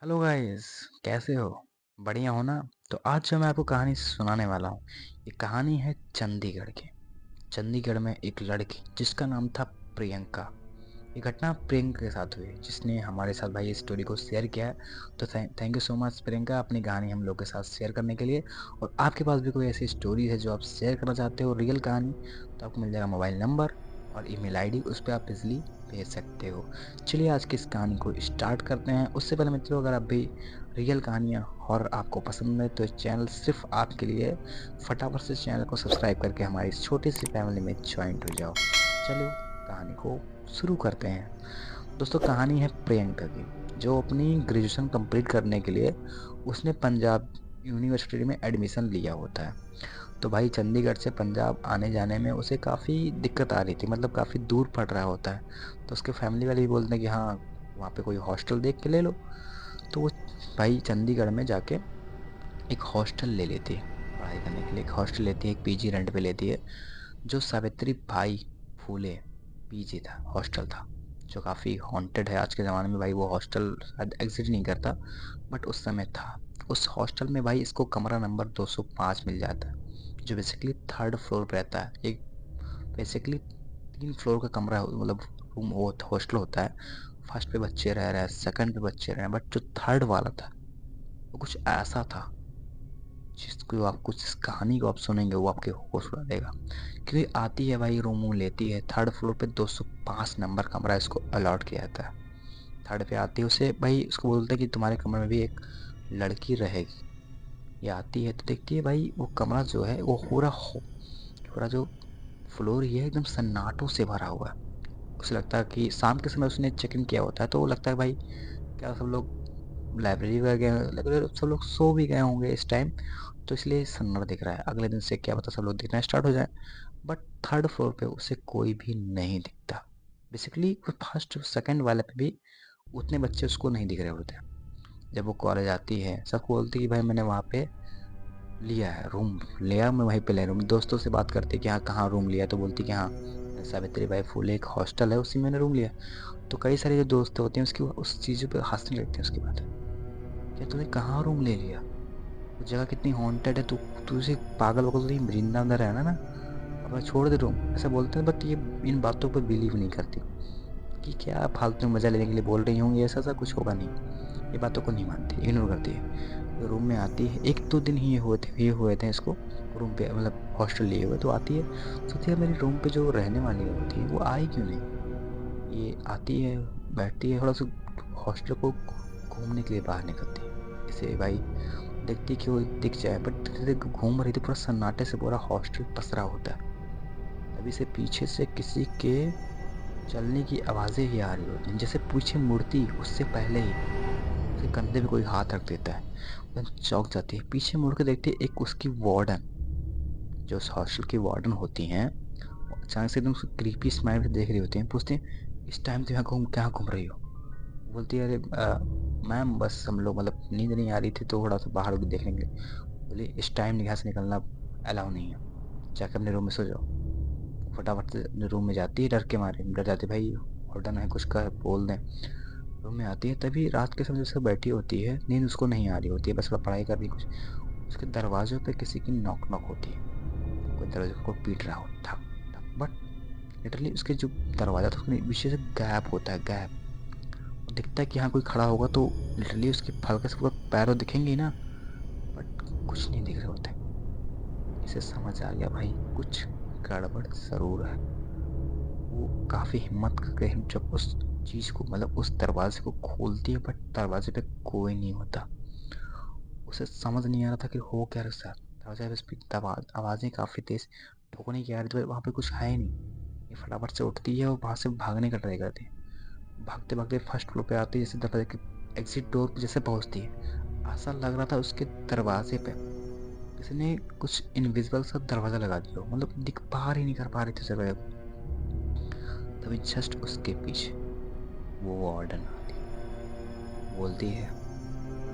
Hello guys. कैसे हो? बढ़िया हो ना? तो आज जो मैं आपको कहानी सुनाने वाला हूँ, ये कहानी है चंडीगढ़ की। चंडीगढ़ में एक लड़की जिसका नाम था प्रियंका। ये घटना प्रियंका के साथ हुई, जिसने हमारे साथ भाई इस स्टोरी को शेयर किया है। तो thank you so much Priyanka, अपनी कहानी हम लोग के साथ शेयर करने के लिए। और आपके पास भी कोई ऐसी स्टोरी है जो आप शेयर करना चाहते हो, रियल कहानी, तो आपको मिल जाएगा मोबाइल नंबर और ईमेल आईडी, उस पर आप इजली भेज सकते हो। चलिए आज की इस कहानी को स्टार्ट करते हैं। उससे पहले मित्रों, अगर आप भी रियल कहानियाँ और आपको पसंद है तो इस चैनल सिर्फ आपके लिए है। फटाफट से चैनल को सब्सक्राइब करके हमारी इस छोटी सी फैमिली में ज्वाइंट हो जाओ। चलो कहानी को शुरू करते हैं। दोस्तों, कहानी है प्रियंका की, जो अपनी ग्रेजुएशन कंप्लीट करने के लिए उसने पंजाब यूनिवर्सिटी में एडमिशन लिया होता है। तो भाई चंडीगढ़ से पंजाब आने जाने में उसे काफ़ी दिक्कत आ रही थी, मतलब काफ़ी दूर पड़ रहा होता है। तो उसके फैमिली वाले भी बोलते हैं कि हाँ, वहाँ पे कोई हॉस्टल देख के ले लो। तो वो भाई चंडीगढ़ में जाके एक हॉस्टल ले लेती है, पढ़ाई करने के लिए एक हॉस्टल लेती है, एक पीजी रेंट पे लेती है, जो सावित्री भाई फूले पीजी था, हॉस्टल था, जो काफ़ी हॉन्टेड है। आज के ज़माने में भाई वो हॉस्टल शायद एग्जिट नहीं करता, बट उस समय था। उस हॉस्टल में भाई इसको कमरा नंबर 205 मिल जाता है, जो बेसिकली थर्ड फ्लोर पे रहता है। एक बेसिकली 3 फ्लोर का कमरा मतलब रूम वो हॉस्टल होता है। फर्स्ट पे बच्चे रह रहे हैं, सेकंड पे बच्चे रह रहे हैं, बट जो थर्ड वाला था वो कुछ ऐसा था जिसको आप कुछ इस कहानी को आप सुनेंगे वो आपके होश उड़ा देगा। क्योंकि आती है भाई, रूम वूम लेती है, थर्ड फ्लोर पे 205 नंबर कमरा इसको अलॉट किया जाता है। थर्ड पे आती है, उसे भाई उसको बोलते हैं कि तुम्हारे कमरे में भी एक लड़की रहेगी। ये आती है तो देखती है भाई वो कमरा जो है वो पूरा जो फ्लोर ही है एकदम सन्नाटों से भरा हुआ है। उसे लगता है कि शाम के समय उसने चेक इन किया होता है, तो वो लगता है भाई क्या सब लोग लाइब्रेरी वगैरह गए, लग रहा है सब लोग सो भी गए होंगे इस टाइम, तो इसलिए सन्नाटा दिख रहा है। अगले दिन से क्या पता सब लोग दिखना स्टार्ट हो जाए। बट थर्ड फ्लोर पे उसे कोई भी नहीं दिखता। बेसिकली फर्स्ट सेकंड वाले पे भी उतने बच्चे उसको नहीं दिख रहे होते। जब वो कॉलेज आती है सबको बोलती है कि भाई मैंने वहाँ पे लिया है रूम, लिया मैं वहीं पे ले रूम। दोस्तों से बात करती है कि हाँ कहाँ रूम लिया, तो बोलती है कि हाँ सावित्री बाई फुले एक हॉस्टल है, उसी में मैंने रूम लिया। तो कई सारे जो दोस्त होते हैं उसकी उस चीज़ पे हंसने लगते हैं उसके बाद। क्या तूने कहाँ रूम ले लिया? वो जगह कितनी हॉन्टेड है, तू तू उसे पागल वगल तो नहीं, जिंदा अंदर रहना ना, अपना छोड़ दे रूम, ऐसा बोलते हैं। बट ये इन बातों पर बिलीव नहीं करती कि क्या फालतू में मजा लेने के लिए बोल रही होंगी, ऐसा सा कुछ होगा नहीं। ये बातों को नहीं मानती, इग्नोर करती है। तो रूम में आती है, एक दो दिन ही ये हुए थे इसको रूम पे, मतलब हॉस्टल लिए हुए। तो आती है, सोचती है मेरी रूम पे जो रहने वाली होती है वो आई क्यों नहीं। ये आती है, बैठती है, थोड़ा सा हॉस्टल को घूमने के लिए बाहर निकलती है। इसे भाई देखती है कि वो दिख जाए, बट धीरे धीरे घूम रही थी, पूरा सन्नाटे से पूरा हॉस्टल पसरा होता है। तभी से पीछे से किसी के चलने की आवाज़ें ही आ रही होती हैं, जैसे पीछे मुड़ती उससे पहले ही उसके कंधे पे कोई हाथ रख देता है। एकदम चौंक जाती है, पीछे मुड़ के देखती है, एक उसकी वार्डन, जो उस हॉस्टल की वार्डन होती हैं, वो अचानक से एकदम उसको क्रीपी स्माइल से देख रही होती हैं। पूछती हैं इस टाइम तुम यहाँ घूम कहाँ घूम रही हो? बोलती है अरे मैम बस हम लोग मतलब नींद नहीं आ रही थी तो थोड़ा सा बाहर भी देखने के लिए। बोली इस टाइम यहाँ से निकलना अलाउ नहीं है, जाकर अपने रूम में सो जाओ। फटाफट से अपने रूम में जाती है, डर के मारे डर जाती है भाई, वार्डन है कुछ कर बोल दें। रूम में आती है, तभी रात के समय जैसे बैठी होती है, नींद उसको नहीं आ रही होती है, बस थोड़ा पढ़ाई कर रही कुछ। उसके दरवाज़ों पे किसी की नॉक नॉक होती है, कोई दरवाजे को पीट रहा हो, ठक ठक। बट लिटरली उसके जो दरवाज़ा था उसके पीछे से गैप होता है, गैप। वो दिखता है कि हाँ कोई खड़ा होगा तो लिटरली उसके हल्के से पूरा पैरों दिखेंगे ही ना, बट कुछ नहीं दिख रहे होते। इसे समझ आ गया भाई कुछ गड़बड़ ज़रूर है। वो काफ़ी हिम्मत करके जब उस चीज़ को मतलब उस दरवाजे को खोलती है, बट दरवाजे पे कोई नहीं होता। उसे समझ नहीं आ रहा था कि हो क्या रहा है। दरवाजे पे उसकी आवाज़ें काफ़ी तेज़ ठोकने की आ रही, तो वहाँ पे कुछ है ही नहीं। ये फटाफट से उठती है और वहाँ से भागने का ट्राई करती है। भागते भागते फर्स्ट फ्लोर पे आती है, जैसे दरवाजे के एग्जिट डोर पे जैसे पहुँचती है, ऐसा लग रहा था उसके दरवाजे पे किसी ने कुछ इनविजिबल सा दरवाज़ा लगा दिया हो, मतलब दिख बाहर ही नहीं कर पा रही थी उस दरवाजे को। तभी जस्ट उसके पीछे वो वार्डन आती है, बोलती है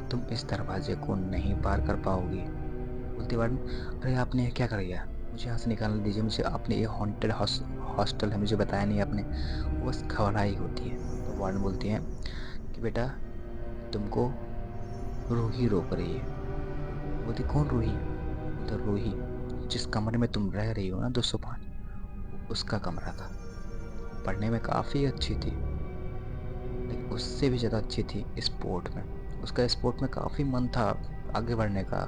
तुम इस दरवाजे को नहीं पार कर पाओगी। बोलती है वार्डन, अरे आपने ये क्या कर दिया, मुझे यहाँ से निकाल दीजिए, मुझे आपने ये हॉन्टेड हॉस्टल है मुझे बताया नहीं आपने। वो बस घबराई होती है। तो वार्डन बोलती है कि बेटा तुमको रूही रोक रही है। बोलती कौन रूही? बोलता रूही, जिस कमरे में तुम रह रही हो ना 205, उसका कमरा था। पढ़ने में काफ़ी अच्छी थी, लेकिन उससे भी ज़्यादा अच्छी थी स्पोर्ट में। उसका स्पोर्ट में काफ़ी मन था आगे बढ़ने का,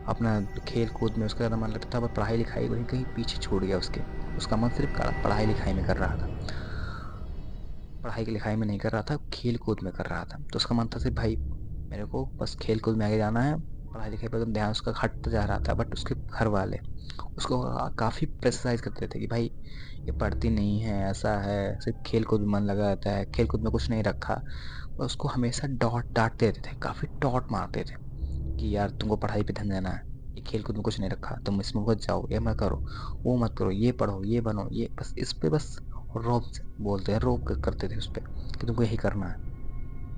अपना खेल कूद में उसका ज़्यादा मन लगता था, पर पढ़ाई लिखाई वहीं कहीं पीछे छूट गया उसके। उसका मन सिर्फ पढ़ाई लिखाई में कर रहा था, पढ़ाई की लिखाई में नहीं कर रहा था, खेल कूद में कर रहा था। तो उसका मन था सिर्फ भाई मेरे को बस खेल कूद में आगे जाना है, पढ़ाई लिखाई पर ध्यान उसका हटता जा रहा था। बट उसके घर वाले उसको काफ़ी प्रेशराइज करते थे कि भाई ये पढ़ती नहीं है, ऐसा है, सिर्फ खेल कूद में मन लगा रहता है, खेल कूद में कुछ नहीं रखा। और उसको हमेशा डांटते रहते थे, काफ़ी टॉन्ट मारते थे कि यार तुमको पढ़ाई पे ध्यान देना है, ये खेल कूद में कुछ नहीं रखा, तुम इसमें मत जाओ, ये मत करो, वो मत करो, ये पढ़ो, ये बनो, ये बस इस पे बस रोब बोलते हैं, रोब करते थे उस पर कि तुमको यही करना है।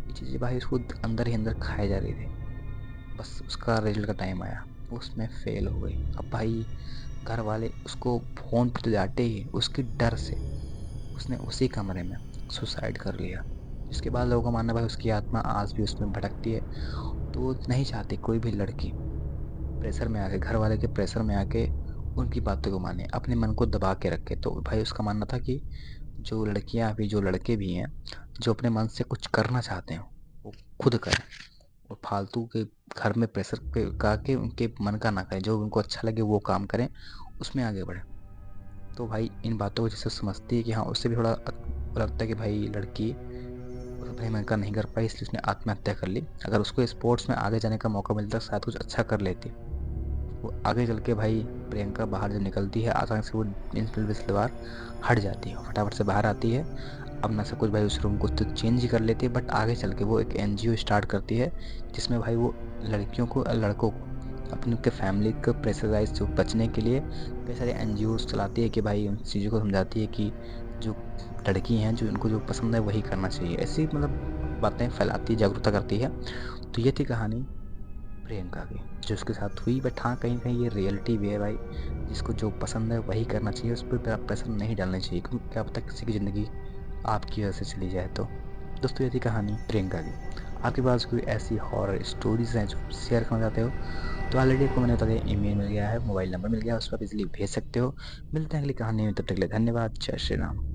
ये चीज़ें भाई उसको अंदर ही अंदर खाए जा रही थी। बस उसका रिजल्ट का टाइम आया, उसमें फेल हो गई। अब भाई घर वाले उसको फ़ोन पे तो डांटे ही, उसके डर से उसने उसी कमरे में सुसाइड कर लिया। जिसके बाद लोगों का मानना है भाई उसकी आत्मा आज भी उसमें भटकती है। तो वो नहीं चाहती कोई भी लड़की प्रेशर में आके, घर वाले के प्रेशर में आके उनकी बातों को माने, अपने मन को दबा के रखे। तो भाई उसका मानना था कि जो लड़कियां भी, जो लड़के भी हैं, जो अपने मन से कुछ करना चाहते हैं वो खुद करें, और फालतू के घर में प्रेशर पे का के उनके मन का ना करें, जो उनको अच्छा लगे वो काम करें, उसमें आगे बढ़ें। तो भाई इन बातों को जैसे समझती है कि हाँ, उससे भी थोड़ा लगता है कि भाई लड़की अपने मन का नहीं कर पाई, इसलिए उसने आत्महत्या कर ली। अगर उसको स्पोर्ट्स में आगे जाने का मौका मिलता शायद कुछ अच्छा कर लेती वो आगे चल के। भाई प्रियंका बाहर जब निकलती है अचानक से वो इंस्पेक्टर सलवार हट जाती है, फटाफट से बाहर आती है। अब ना सब कुछ भाई उस रूम को तो चेंज ही कर लेती है, बट आगे चल के वो एक एनजीओ स्टार्ट करती है, जिसमें भाई वो लड़कियों को लड़कों को अपनी उनके फैमिली को प्रेशराइज से बचने के लिए कई सारे एनजीओ चलाती है कि भाई उन चीज़ों को समझाती है कि जो लड़की हैं, जो उनको जो पसंद है वही करना चाहिए। ऐसी मतलब बातें फैलाती है, जागरूकता करती है। तो ये थी कहानी प्रियंका की, जो उसके साथ हुई। बट हाँ, कहीं न कहीं ये रियलिटी भी है भाई, जिसको जो पसंद है वही करना चाहिए, उस पे आप प्रेशर नहीं डालना चाहिए, क्योंकि क्या पता किसी की ज़िंदगी आपकी वजह से चली जाए तो। दोस्तों ये थी कहानी प्रियंका की। आपके पास कोई ऐसी हॉरर स्टोरीज़ हैं जो आप शेयर करना चाहते हो, तो ऑलरेडी आपको मैंने बता दिया, ईमेल मिल गया है, मोबाइल नंबर मिल गया है, उस पर आप इज़िली भेज सकते हो। मिलते हैं अगली कहानी में, तब तक के लिए धन्यवाद। जय श्री राम।